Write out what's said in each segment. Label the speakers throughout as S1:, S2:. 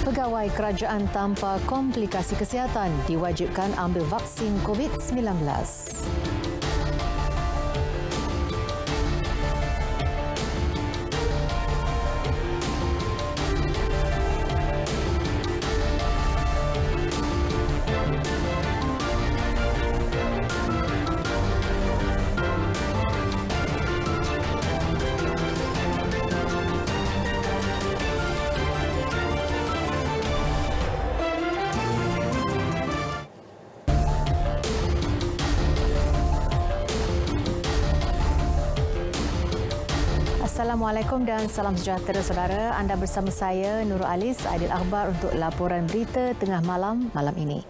S1: Pegawai kerajaan tanpa komplikasi kesihatan diwajibkan ambil vaksin COVID-19. Assalamualaikum dan salam sejahtera saudara. Anda bersama saya Nurul Alis, Aidil Akhbar untuk laporan berita tengah malam ini.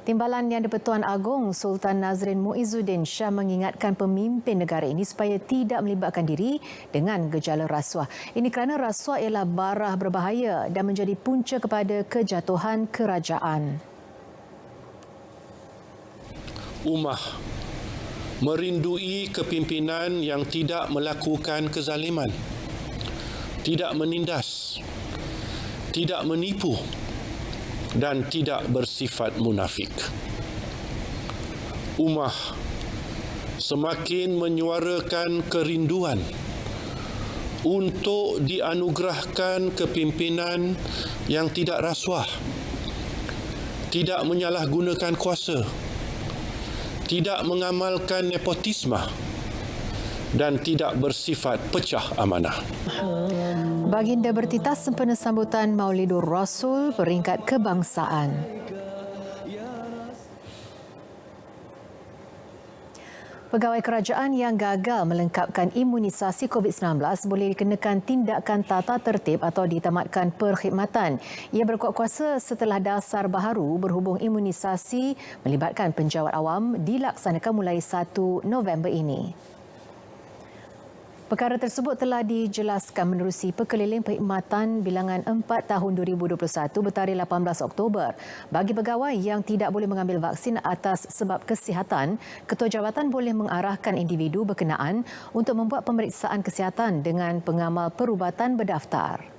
S1: Timbalan Yang di-Pertuan Agong Sultan Nazrin Muizzuddin Shah mengingatkan pemimpin negara ini supaya tidak melibatkan diri dengan gejala rasuah. Ini kerana rasuah ialah barah berbahaya dan menjadi punca kepada kejatuhan kerajaan.
S2: Ummah merindui kepimpinan yang tidak melakukan kezaliman, tidak menindas, tidak menipu dan tidak bersifat munafik. Ummah semakin menyuarakan kerinduan untuk dianugerahkan kepimpinan yang tidak rasuah, tidak menyalahgunakan kuasa, tidak mengamalkan nepotisme dan tidak bersifat pecah amanah.
S1: Baginda bertitas sempena sambutan Maulidur Rasul peringkat kebangsaan. Pegawai kerajaan yang gagal melengkapkan imunisasi COVID-19 boleh dikenakan tindakan tata tertib atau ditamatkan perkhidmatan. Ia berkuat kuasa setelah dasar baharu berhubung imunisasi melibatkan penjawat awam dilaksanakan mulai 1 November ini. Perkara tersebut telah dijelaskan menerusi Perkeliling Perkhidmatan Bilangan 4 tahun 2021 bertarikh 18 Oktober. Bagi pegawai yang tidak boleh mengambil vaksin atas sebab kesihatan, Ketua Jabatan boleh mengarahkan individu berkenaan untuk membuat pemeriksaan kesihatan dengan pengamal perubatan berdaftar.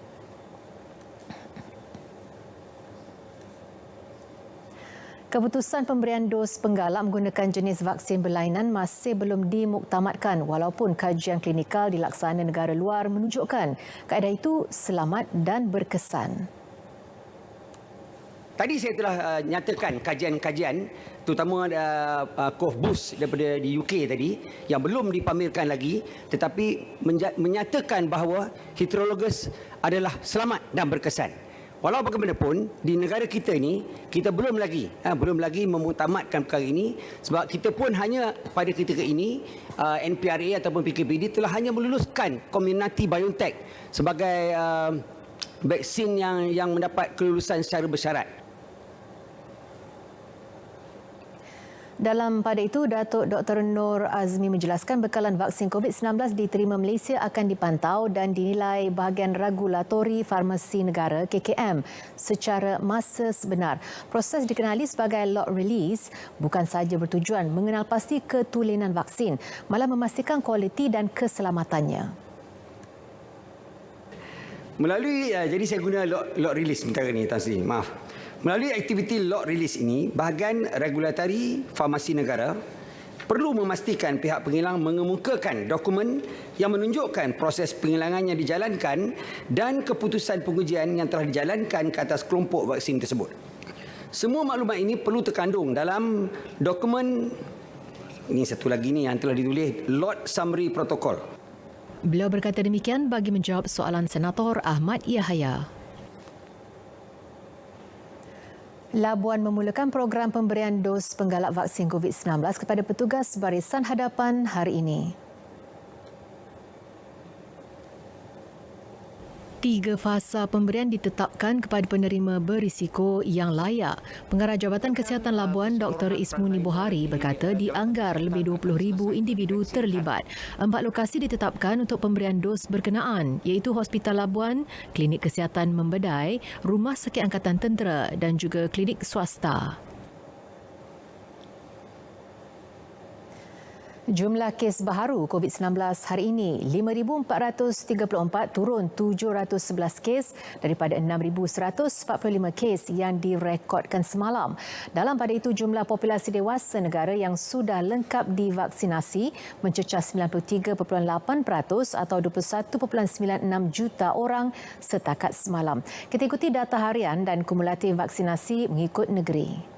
S1: Keputusan pemberian dos penggalak menggunakan jenis vaksin berlainan masih belum dimuktamadkan walaupun kajian klinikal dilaksana negara luar menunjukkan kaedah itu selamat dan berkesan.
S3: Tadi saya telah nyatakan kajian-kajian terutama Kofbus daripada di UK tadi yang belum dipamerkan lagi tetapi menyatakan bahawa heterologous adalah selamat dan berkesan. Walau bagaimanapun di negara kita ini kita belum lagi memuktamadkan perkara ini sebab kita pun hanya pada ketika ini NPRA ataupun PKPD telah hanya meluluskan Comirnaty BioNTech sebagai vaksin yang mendapat kelulusan secara bersyarat.
S1: Dalam pada itu, Datuk Dr. Nur Azmi menjelaskan bekalan vaksin COVID-19 diterima Malaysia akan dipantau dan dinilai bahagian regulatori farmasi negara KKM secara masa sebenar. Proses dikenali sebagai lot release bukan sahaja bertujuan mengenal pasti ketulenan vaksin, malah memastikan kualiti dan keselamatannya.
S3: Melalui, jadi saya guna lot release sementara ni, Tan Sri, maaf. Melalui aktiviti lot release ini, bahagian regulatori farmasi negara perlu memastikan pihak penghilang mengemukakan dokumen yang menunjukkan proses penghilangan yang dijalankan dan keputusan pengujian yang telah dijalankan ke atas kelompok vaksin tersebut. Semua maklumat ini perlu terkandung dalam dokumen, ini satu lagi ni yang telah ditulis, Lot Summary Protocol.
S1: Beliau berkata demikian bagi menjawab soalan Senator Ahmad Yahaya. Labuan memulakan program pemberian dos penggalak vaksin COVID-19 kepada petugas barisan hadapan hari ini. 3 fasa pemberian ditetapkan kepada penerima berisiko yang layak. Pengarah Jabatan Kesihatan Labuan Dr. Ismuni Bohari berkata dianggar lebih 20,000 individu terlibat. 4 lokasi ditetapkan untuk pemberian dos berkenaan iaitu Hospital Labuan, Klinik Kesihatan Membedai, Rumah Sakit Angkatan Tentera dan juga klinik swasta. Jumlah kes baharu COVID-19 hari ini 5,434 turun 711 kes daripada 6,145 kes yang direkodkan semalam. Dalam pada itu jumlah populasi dewasa negara yang sudah lengkap divaksinasi mencecah 93.8% atau 21.96 juta orang setakat semalam. Kita ikuti data harian dan kumulatif vaksinasi mengikut negeri.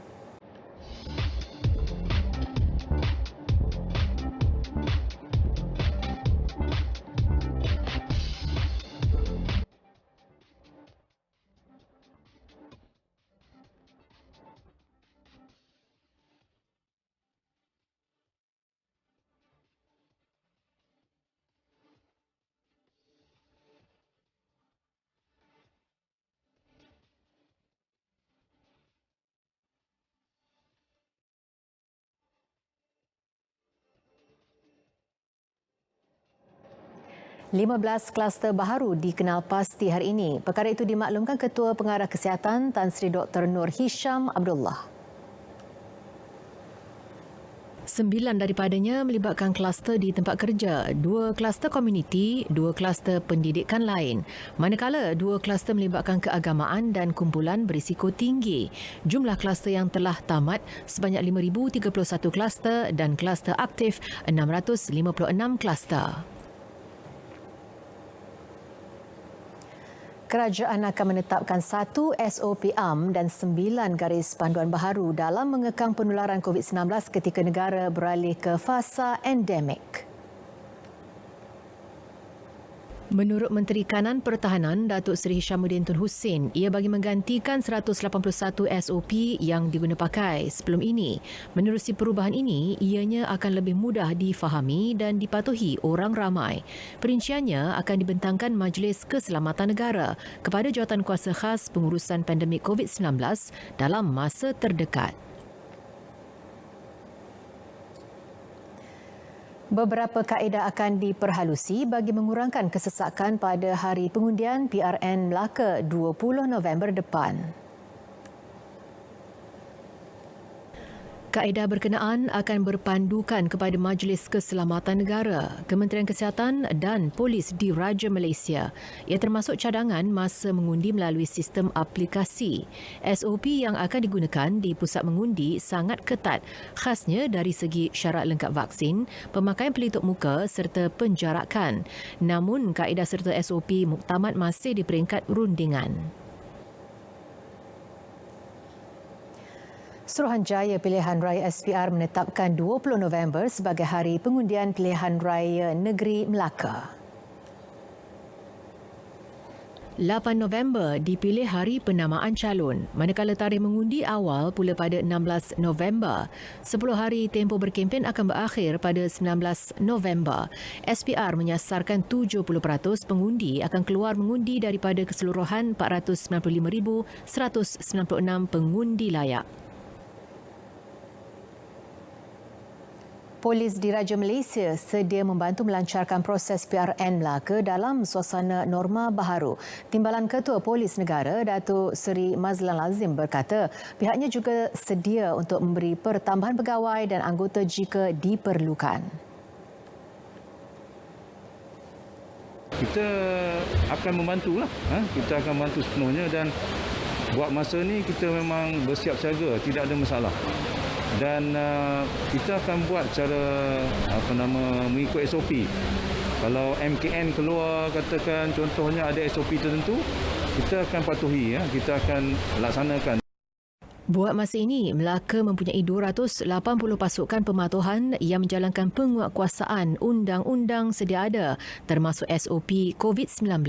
S1: (15) kluster baharu dikenal pasti hari ini. Perkara itu dimaklumkan Ketua Pengarah Kesihatan Tan Sri Dr. Nur Hisham Abdullah. 9 daripadanya melibatkan kluster di tempat kerja, 2 kluster komuniti, 2 kluster pendidikan lain. Manakala 2 kluster melibatkan keagamaan dan kumpulan berisiko tinggi. Jumlah kluster yang telah tamat sebanyak 5,031 kluster dan kluster aktif 656 kluster. Kerajaan akan menetapkan 1 SOP AMN dan 9 garis panduan baharu dalam mengekang penularan COVID-19 ketika negara beralih ke fasa endemik. Menurut Menteri Kanan Pertahanan Datuk Seri Hishamuddin Tun Hussein, ia bagi menggantikan 181 SOP yang diguna pakai sebelum ini. Menerusi perubahan ini, ianya akan lebih mudah difahami dan dipatuhi orang ramai. Perinciannya akan dibentangkan Majlis Keselamatan Negara kepada Jawatankuasa Khas Pengurusan Pandemik COVID-19 dalam masa terdekat. Beberapa kaedah akan diperhalusi bagi mengurangkan kesesakan pada hari pengundian PRN Melaka 20 November depan. Kaedah berkenaan akan berpandukan kepada Majlis Keselamatan Negara, Kementerian Kesihatan dan Polis Diraja Malaysia. Ia termasuk cadangan masa mengundi melalui sistem aplikasi. SOP yang akan digunakan di pusat mengundi sangat ketat, khasnya dari segi syarat lengkap vaksin, pemakaian pelitup muka serta penjarakan. Namun, kaedah serta SOP muktamad masih di peringkat rundingan. Suruhanjaya Pilihan Raya SPR menetapkan 20 November sebagai Hari Pengundian Pilihan Raya Negeri Melaka. 8 November dipilih hari penamaan calon, manakala tarikh mengundi awal pula pada 16 November. 10 hari tempoh berkempen akan berakhir pada 19 November. SPR menyasarkan 70% pengundi akan keluar mengundi daripada keseluruhan 495,196 pengundi layak. Polis Diraja Malaysia sedia membantu melancarkan proses PRN Melaka dalam suasana norma baharu. Timbalan Ketua Polis Negara, Datuk Seri Mazlan Lazim berkata, pihaknya juga sedia untuk memberi pertambahan pegawai dan anggota jika diperlukan.
S4: Kita akan membantulah. Kita akan membantu sepenuhnya dan buat masa ni kita memang bersiap siaga, tidak ada masalah. Dan kita akan buat cara mengikut SOP. Kalau MKN keluar katakan contohnya ada SOP tertentu, kita akan patuhi, kita akan laksanakan.
S1: Buat masa ini, Melaka mempunyai 280 pasukan pematuhan yang menjalankan penguatkuasaan undang-undang sedia ada termasuk SOP COVID-19.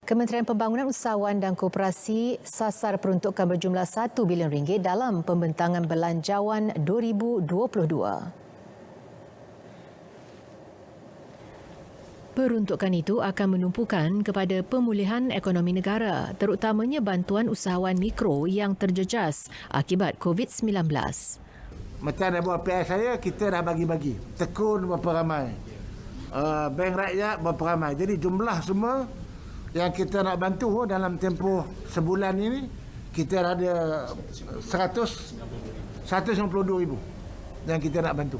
S1: Kementerian Pembangunan Usahawan dan Koperasi sasar peruntukan berjumlah RM1 bilion dalam pembentangan belanjawan 2022. Peruntukan itu akan menumpukan kepada pemulihan ekonomi negara, terutamanya bantuan usahawan mikro yang terjejas akibat COVID-19.
S5: Macam ada buat PS saya, kita dah bagi-bagi. Tekun berapa ramai. Bank rakyat berapa ramai. Jadi jumlah semua yang kita nak bantu dalam tempoh sebulan ini, kita ada 152,000. yang kita nak bantu.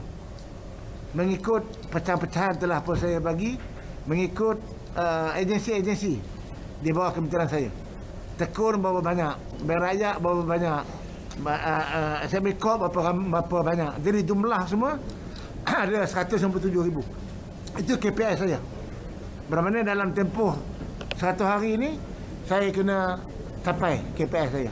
S5: Mengikut pecahan-pecahan telah pun saya bagi, mengikut agensi-agensi di bawah kementerian saya. Tekun berapa banyak, Bank Rakyat berapa banyak, SME Corp berapa banyak. Jadi jumlah semua ada 197,000. Itu KPI saya. Bermakna dalam tempoh 100 hari ini saya kena capai KPI saya.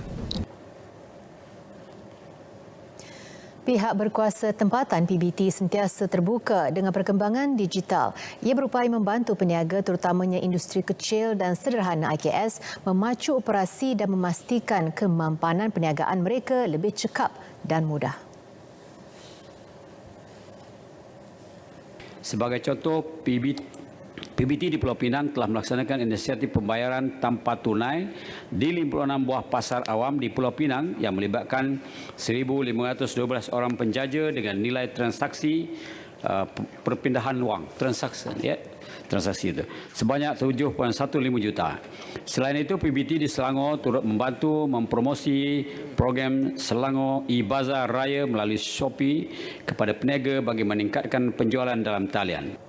S1: Pihak berkuasa tempatan PBT sentiasa terbuka dengan perkembangan digital. Ia berupaya membantu peniaga terutamanya industri kecil dan sederhana IKS memacu operasi dan memastikan kemampanan perniagaan mereka lebih cekap dan mudah.
S6: Sebagai contoh, PBT di Pulau Pinang telah melaksanakan inisiatif pembayaran tanpa tunai di 56 buah pasar awam di Pulau Pinang yang melibatkan 1,512 orang penjaja dengan nilai transaksi perpindahan wang transaksi itu sebanyak 7.15 juta. Selain itu, PBT di Selangor turut membantu mempromosi program Selangor e-Bazar Raya melalui Shopee kepada peniaga bagi meningkatkan penjualan dalam talian.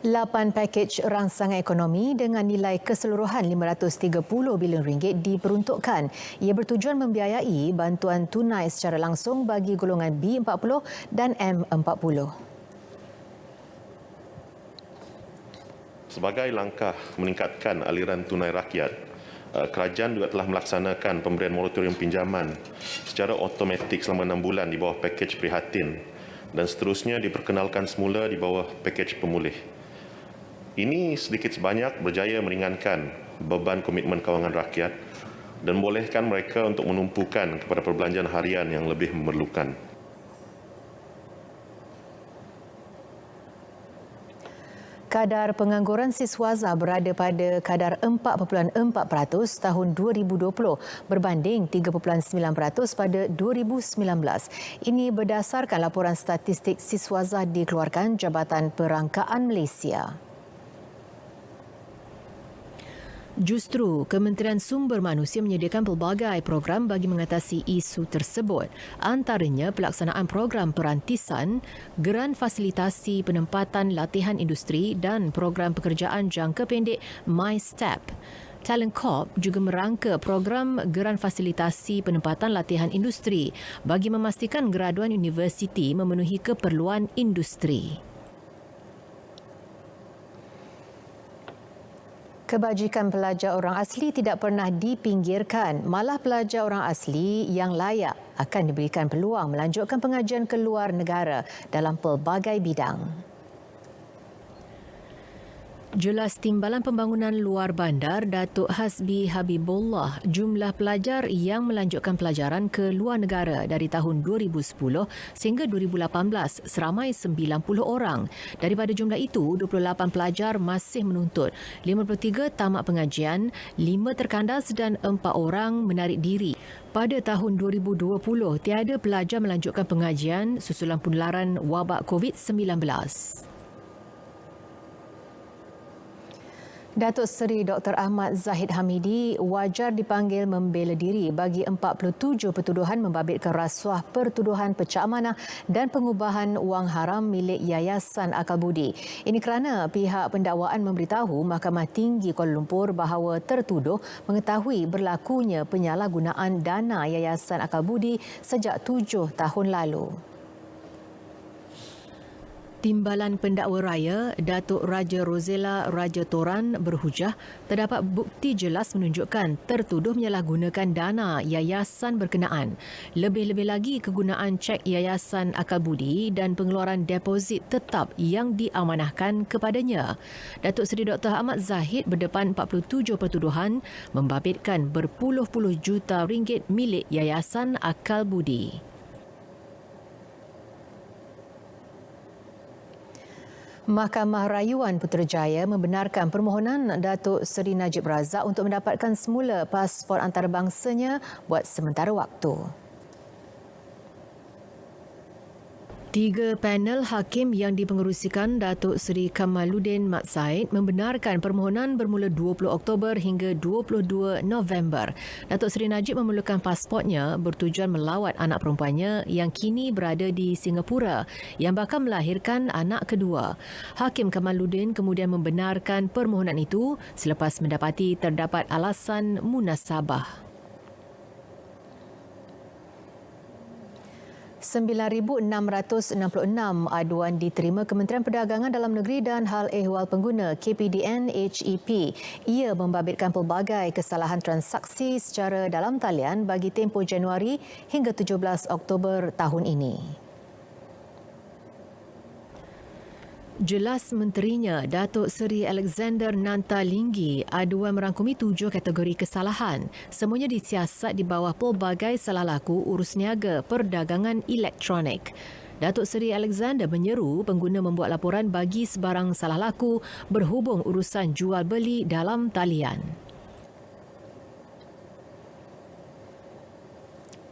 S1: 8 pakej rangsangan ekonomi dengan nilai keseluruhan RM530 bilion diperuntukkan. Ia bertujuan membiayai bantuan tunai secara langsung bagi golongan B40 dan M40.
S7: Sebagai langkah meningkatkan aliran tunai rakyat, kerajaan juga telah melaksanakan pemberian moratorium pinjaman secara automatik selama 6 bulan di bawah pakej prihatin dan seterusnya diperkenalkan semula di bawah pakej pemulih. Ini sedikit sebanyak berjaya meringankan beban komitmen kewangan rakyat dan membolehkan mereka untuk menumpukan kepada perbelanjaan harian yang lebih memerlukan.
S1: Kadar pengangguran siswaza berada pada kadar 4.4% tahun 2020 berbanding 3.9% pada 2019. Ini berdasarkan laporan statistik siswaza dikeluarkan Jabatan Perangkaan Malaysia. Justru, Kementerian Sumber Manusia menyediakan pelbagai program bagi mengatasi isu tersebut. Antaranya pelaksanaan program perantisan, geran fasilitasi penempatan latihan industri dan program pekerjaan jangka pendek MyStep. Talent Corp juga merangka program geran fasilitasi penempatan latihan industri bagi memastikan graduan universiti memenuhi keperluan industri. Kebajikan pelajar orang asli tidak pernah dipinggirkan. Malah pelajar orang asli yang layak akan diberikan peluang melanjutkan pengajian ke luar negara dalam pelbagai bidang. Jelas Timbalan Pembangunan Luar Bandar Datuk Hasbi Habibullah, jumlah pelajar yang melanjutkan pelajaran ke luar negara dari tahun 2010 sehingga 2018 seramai 90 orang. Daripada jumlah itu, 28 pelajar masih menuntut, 53 tamat pengajian, 5 terkandas dan 4 orang menarik diri. Pada tahun 2020, tiada pelajar melanjutkan pengajian susulan penularan wabak COVID-19. Datuk Seri Dr. Ahmad Zahid Hamidi wajar dipanggil membela diri bagi 47 pertuduhan membabitkan rasuah pertuduhan pecah amanah dan pengubahan wang haram milik Yayasan Akal Budi. Ini kerana pihak pendakwaan memberitahu Mahkamah Tinggi Kuala Lumpur bahawa tertuduh mengetahui berlakunya penyalahgunaan dana Yayasan Akal Budi sejak 7 tahun lalu. Timbalan Pendakwa Raya Datuk Raja Rozela Raja Toran berhujah terdapat bukti jelas menunjukkan tertuduh menyalahgunakan dana yayasan berkenaan. Lebih-lebih lagi kegunaan cek Yayasan Akal Budi dan pengeluaran deposit tetap yang diamanahkan kepadanya. Datuk Seri Dr. Ahmad Zahid berdepan 47 pertuduhan membabitkan berpuluh-puluh juta ringgit milik Yayasan Akal Budi. Mahkamah Rayuan Putrajaya membenarkan permohonan Datuk Seri Najib Razak untuk mendapatkan semula pasport antarabangsanya buat sementara waktu. Tiga panel hakim yang dipengerusikan Datuk Seri Kamaluddin Mat Said membenarkan permohonan bermula 20 Oktober hingga 22 November. Datuk Seri Najib memerlukan pasportnya bertujuan melawat anak perempuannya yang kini berada di Singapura yang bakal melahirkan anak kedua. Hakim Kamaluddin kemudian membenarkan permohonan itu selepas mendapati terdapat alasan munasabah. 9,666 aduan diterima Kementerian Perdagangan Dalam Negeri dan Hal Ehwal Pengguna KPDN HEP. Ia membabitkan pelbagai kesalahan transaksi secara dalam talian bagi tempoh Januari hingga 17 Oktober tahun ini. Jelas menterinya, Datuk Seri Alexander Nantalinggi, aduan merangkumi 7 kategori kesalahan. Semuanya disiasat di bawah pelbagai salah laku urus niaga perdagangan elektronik. Datuk Seri Alexander menyeru pengguna membuat laporan bagi sebarang salah laku berhubung urusan jual beli dalam talian.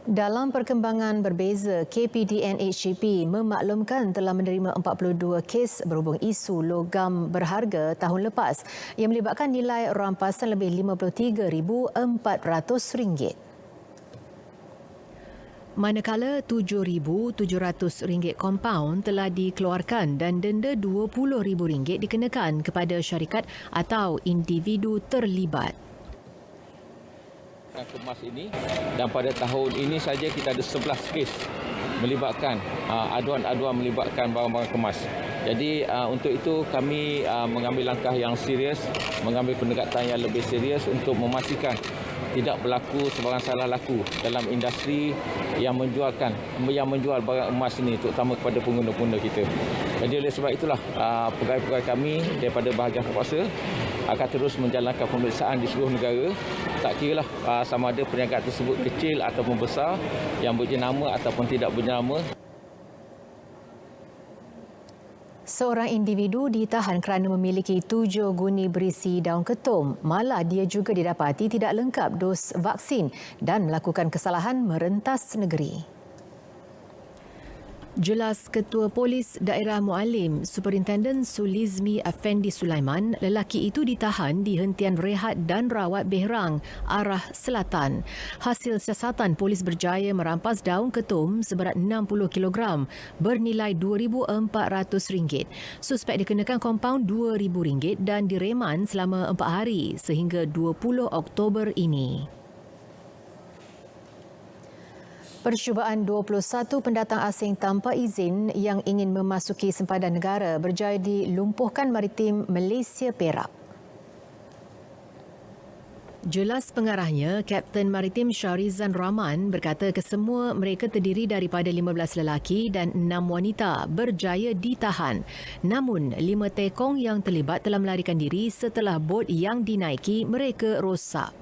S1: Dalam perkembangan berbeza, KPDN HEP memaklumkan telah menerima 42 kes berhubung isu logam berharga tahun lepas yang melibatkan nilai rampasan lebih RM53,400. Manakala RM7,700 kompaun telah dikeluarkan dan denda RM20,000 dikenakan kepada syarikat atau individu terlibat.
S8: Kemas ini, dan pada tahun ini saja kita ada 11 kes melibatkan aduan-aduan melibatkan barang-barang kemas. Jadi untuk itu kami mengambil langkah yang serius, mengambil pendekatan yang lebih serius untuk memastikan tidak berlaku sebarang salah laku dalam industri yang menjual barang emas ini, terutama kepada pengguna-pengguna kita. Jadi oleh sebab itulah pegawai-pegawai kami daripada bahagian kuasa akan terus menjalankan pemeriksaan di seluruh negara. Tak kiralah sama ada perniagaan tersebut kecil ataupun besar, yang berjenama ataupun tidak berjenama.
S1: Seorang individu ditahan kerana memiliki 7 guni berisi daun ketum. Malah dia juga didapati tidak lengkap dos vaksin dan melakukan kesalahan merentas negeri. Jelas Ketua Polis Daerah Mualim, Superintenden Sulizmi Afendi Sulaiman, lelaki itu ditahan di hentian rehat dan rawat Behrang, arah selatan. Hasil siasatan, polis berjaya merampas daun ketum seberat 60 kg bernilai RM2,400. Suspek dikenakan kompaun RM2,000 dan direman selama 4 hari sehingga 20 Oktober ini. Percubaan 21 pendatang asing tanpa izin yang ingin memasuki sempadan negara berjaya dilumpuhkan maritim Malaysia Perak. Jelas pengarahnya, Kapten Maritim Syarizan Rahman berkata kesemua mereka terdiri daripada 15 lelaki dan 6 wanita berjaya ditahan. Namun, 5 tekong yang terlibat telah melarikan diri setelah bot yang dinaiki mereka rosak.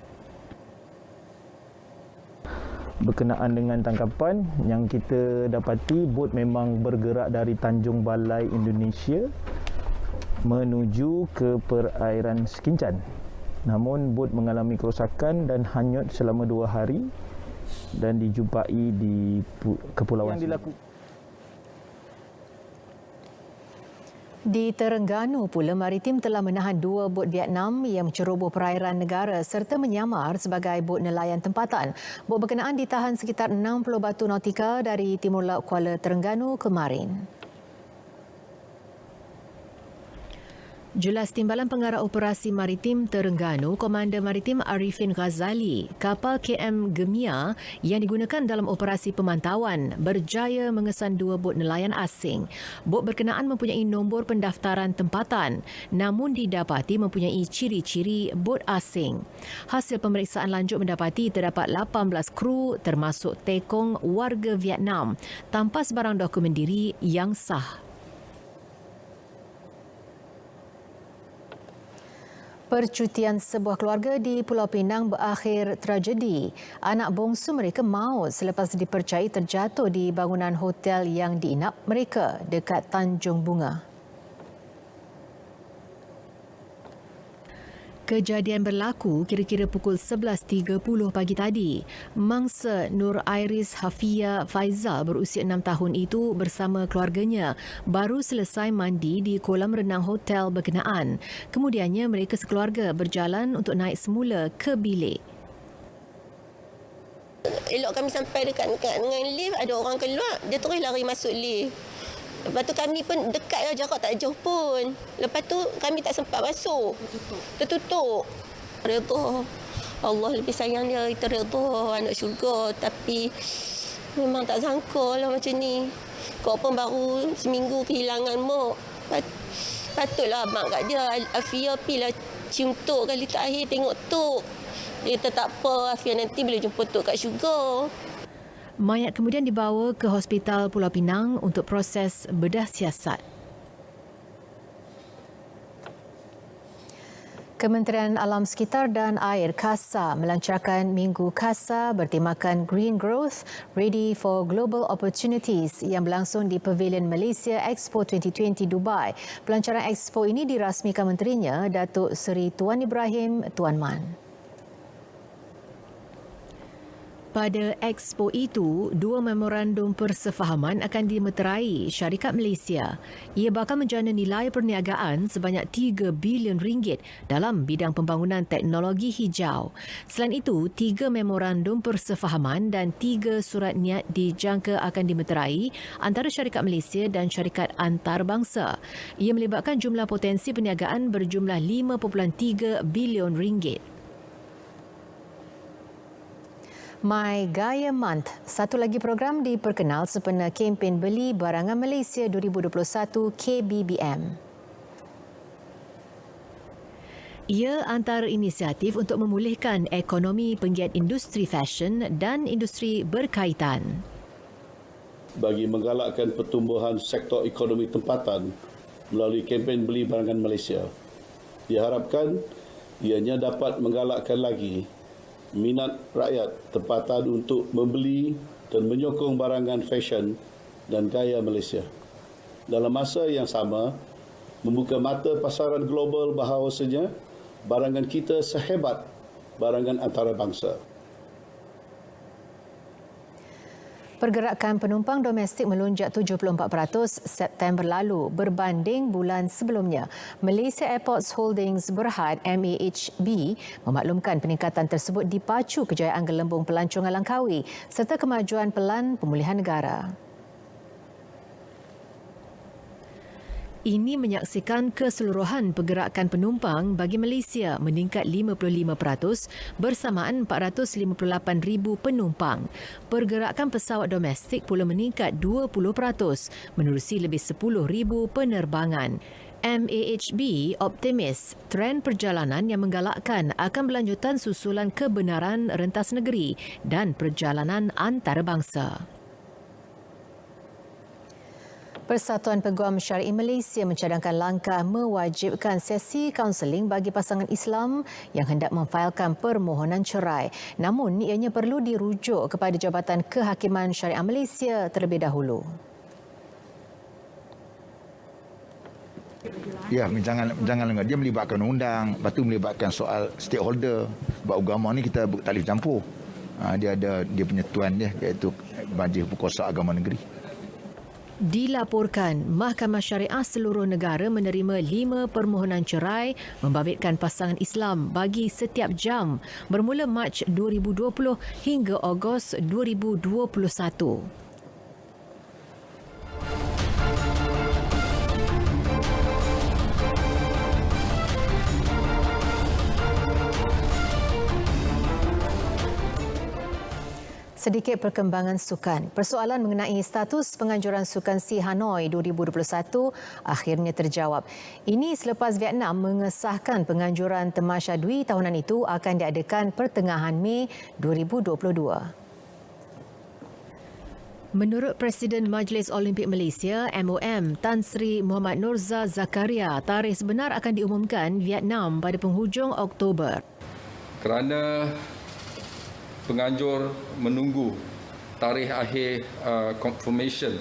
S9: Berkenaan dengan tangkapan yang kita dapati, bot memang bergerak dari Tanjung Balai, Indonesia menuju ke perairan Sekincan. Namun bot mengalami kerosakan dan hanyut selama 2 hari dan dijumpai di Kepulauan Seribu.
S1: Di Terengganu pula, Maritim telah menahan 2 bot Vietnam yang menceroboh perairan negara serta menyamar sebagai bot nelayan tempatan. Bot berkenaan ditahan sekitar 60 batu nautika dari Timur Laut Kuala Terengganu kemarin. Jelas Timbalan Pengarah Operasi Maritim Terengganu, Komander Maritim Arifin Ghazali, kapal KM Gemia yang digunakan dalam operasi pemantauan berjaya mengesan 2 bot nelayan asing. Bot berkenaan mempunyai nombor pendaftaran tempatan, namun didapati mempunyai ciri-ciri bot asing. Hasil pemeriksaan lanjut mendapati terdapat 18 kru termasuk tekong warga Vietnam tanpa sebarang dokumen diri yang sah. Percutian sebuah keluarga di Pulau Pinang berakhir tragedi. Anak bongsu mereka maut selepas dipercayai terjatuh di bangunan hotel yang diinap mereka dekat Tanjung Bunga. Kejadian berlaku kira-kira pukul 11.30 pagi tadi. Mangsa Nur Iris Hafia Faizal berusia 6 tahun itu bersama keluarganya baru selesai mandi di kolam renang hotel berkenaan. Kemudiannya mereka sekeluarga berjalan untuk naik semula ke bilik.
S10: Elok kami sampai dekat dengan lift, ada orang keluar, dia terus lari masuk lift. Lepas tu kami pun dekat lah, jarak tak jauh pun. Lepas tu kami tak sempat masuk. Tertutup. Redha. Allah lebih sayang dia, kita redha anak syurga. Tapi memang tak sangka lah macam ni. Kau pun baru seminggu kehilangan mak. Patutlah mak kat dia. Afia pergilah cium tok kali terakhir, tengok tok. Dia kata tak apa, Afia nanti boleh jumpa tok kat syurga.
S1: Mayat kemudian dibawa ke Hospital Pulau Pinang untuk proses bedah siasat. Kementerian Alam Sekitar dan Air KASA melancarkan Minggu KASA bertemakan Green Growth Ready for Global Opportunities yang berlangsung di Pavilion Malaysia Expo 2020 Dubai. Pelancaran expo ini dirasmikan menterinya Datuk Seri Tuan Ibrahim Tuan Man. Pada expo itu, 2 memorandum persefahaman akan dimeterai syarikat Malaysia. Ia bakal menjana nilai perniagaan sebanyak RM3 bilion dalam bidang pembangunan teknologi hijau. Selain itu, 3 memorandum persefahaman dan 3 surat niat dijangka akan dimeterai antara syarikat Malaysia dan syarikat antarabangsa. Ia melibatkan jumlah potensi perniagaan berjumlah RM5.3 bilion. My Gaya Month, satu lagi program diperkenal sempena kempen Beli Barangan Malaysia 2021 KBBM. Ia antara inisiatif untuk memulihkan ekonomi penggiat industri fashion dan industri berkaitan.
S11: Bagi menggalakkan pertumbuhan sektor ekonomi tempatan melalui kempen Beli Barangan Malaysia, diharapkan ianya dapat menggalakkan lagi minat rakyat tempatan untuk membeli dan menyokong barangan fashion dan gaya Malaysia. Dalam masa yang sama, membuka mata pasaran global bahawasanya barangan kita sehebat barangan antarabangsa.
S1: Pergerakan penumpang domestik melonjak 74% September lalu berbanding bulan sebelumnya. Malaysia Airports Holdings Berhad MAHB memaklumkan peningkatan tersebut dipacu kejayaan gelembung pelancongan Langkawi serta kemajuan pelan pemulihan negara. Ini menyaksikan keseluruhan pergerakan penumpang bagi Malaysia meningkat 55% bersamaan 458,000 penumpang. Pergerakan pesawat domestik pula meningkat 20% menerusi lebih 10,000 penerbangan. MAHB optimis trend perjalanan yang menggalakkan akan berlanjutan susulan kebenaran rentas negeri dan perjalanan antarabangsa. Persatuan Peguam Syar'i Malaysia mencadangkan langkah mewajibkan sesi kaunseling bagi pasangan Islam yang hendak memfailkan permohonan cerai. Namun, ianya perlu dirujuk kepada Jabatan Kehakiman Syariah Malaysia terlebih dahulu.
S12: Ya, jangan dia melibatkan undang, lepas tu melibatkan soal stakeholder. Sebab agama ni kita tak boleh campur. Dia ada dia punya tuan dia, iaitu Majlis Perkuasa Agama Negeri.
S1: Dilaporkan, Mahkamah Syariah seluruh negara menerima 5 permohonan cerai membabitkan pasangan Islam bagi setiap jam bermula Mac 2020 hingga Ogos 2021. Sedikit perkembangan sukan. Persoalan mengenai status penganjuran Sukan SEA Hanoi 2021 akhirnya terjawab. Ini selepas Vietnam mengesahkan penganjuran Tamasya Dwi tahunan itu akan diadakan pertengahan Mei 2022. Menurut Presiden Majlis Olimpik Malaysia MOM Tan Sri Muhammad Nurza Zakaria, tarikh sebenar akan diumumkan Vietnam pada penghujung Oktober.
S13: Kerana penganjur menunggu tarikh akhir confirmation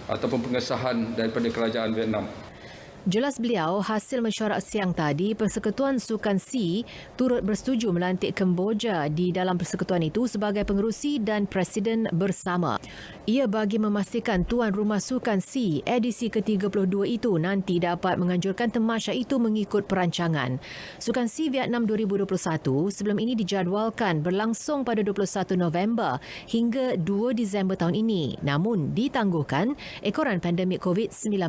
S13: ataupun pengesahan daripada kerajaan Vietnam.
S1: Jelas beliau, hasil mesyuarat siang tadi, Persekutuan Sukan C turut bersetuju melantik Kemboja di dalam persekutuan itu sebagai pengerusi dan presiden bersama. Ia bagi memastikan tuan rumah Sukan C edisi ke-32 itu nanti dapat menganjurkan tamasya itu mengikut perancangan. Sukan C Vietnam 2021 sebelum ini dijadualkan berlangsung pada 21 November hingga 2 Disember tahun ini, namun ditangguhkan ekoran pandemik COVID-19.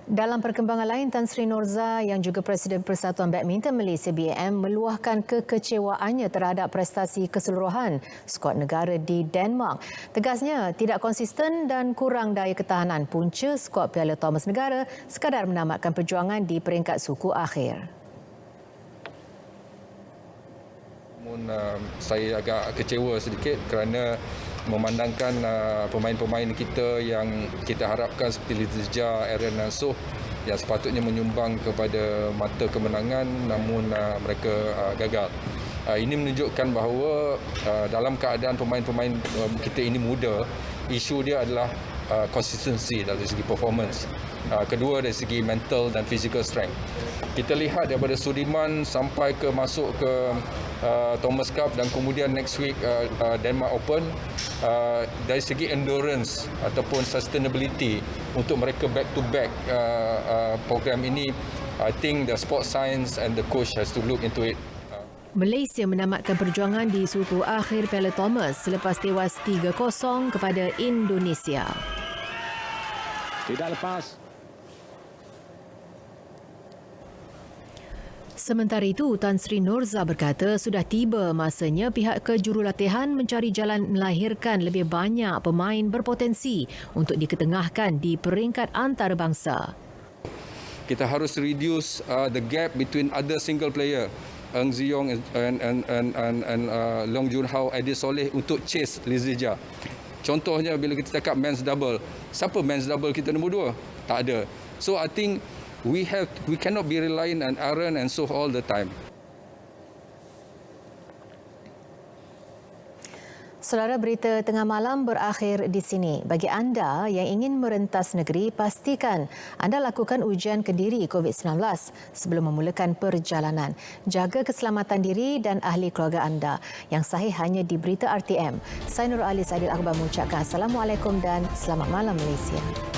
S1: Dalam perkembangan lain, Tan Sri Norza yang juga Presiden Persatuan Badminton Malaysia BAM meluahkan kekecewaannya terhadap prestasi keseluruhan skuad negara di Denmark. Tegasnya, tidak konsisten dan kurang daya ketahanan punca skuad Piala Thomas Negara sekadar menamatkan perjuangan di peringkat suku akhir.
S13: Saya agak kecewa sedikit kerana memandangkan pemain-pemain kita yang kita harapkan seperti Lizia, Aaron dan Soh yang sepatutnya menyumbang kepada mata kemenangan, namun mereka gagal. Ini menunjukkan bahawa dalam keadaan pemain-pemain kita ini muda, isu dia adalah consistency dari segi performance. Kedua dari segi mental dan physical strength. Kita lihat daripada Sudirman sampai ke masuk ke Thomas Cup dan kemudian next week Denmark Open, dari segi endurance ataupun sustainability untuk mereka back to back program ini, I think the sport science and the coach has to look into it.
S1: Malaysia menamatkan perjuangan di suku akhir Piala Thomas selepas tewas 3-0 kepada Indonesia.
S6: Tidak lepas.
S1: Sementara itu, Tan Sri Norza berkata sudah tiba masanya pihak kejurulatihan mencari jalan melahirkan lebih banyak pemain berpotensi untuk diketengahkan di peringkat antarabangsa.
S13: Kita harus reduce the gap between other single player, Eng Ziyong and Long Jun Hao, Adil Soleh untuk chase Lizia. Contohnya bila kita cakap men's double, siapa men's double kita nombor 2? Tak ada. So I think we cannot be reliant on Aaron and Soh all the time.
S1: Saudara, berita tengah malam berakhir di sini. Bagi anda yang ingin merentas negeri, pastikan anda lakukan ujian kendiri COVID-19 sebelum memulakan perjalanan. Jaga keselamatan diri dan ahli keluarga anda. Yang sahih hanya di Berita RTM. Saya Nur Alis Aidil Akhbar mengucapkan Assalamualaikum dan selamat malam Malaysia.